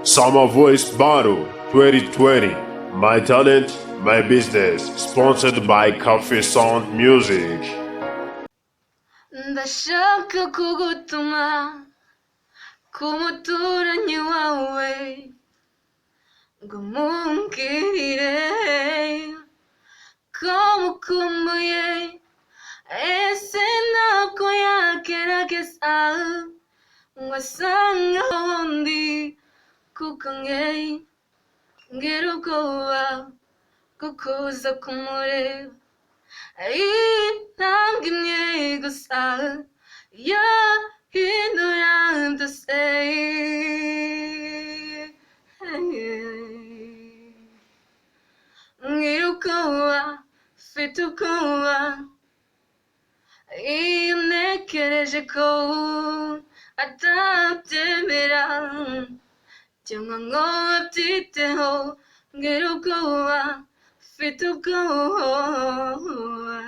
Summer Voice Battle 2020. My talent, my business. Sponsored by Coffee Sound Music. Ndashaka kugutuma kumuturanyi wawe ngo mumbwirire ko mukumbuye ese ntabwo yagerageza ngo asange ahondi kuko ngira ubwoba bwo kuza kumureba intambwe imwe gusa yahindura byose ngira ubwoba mfite ubwoba iyo ntekereje ko atabyemera cyangwa ngo abyiteho ngira ubwoba mfite ubwoba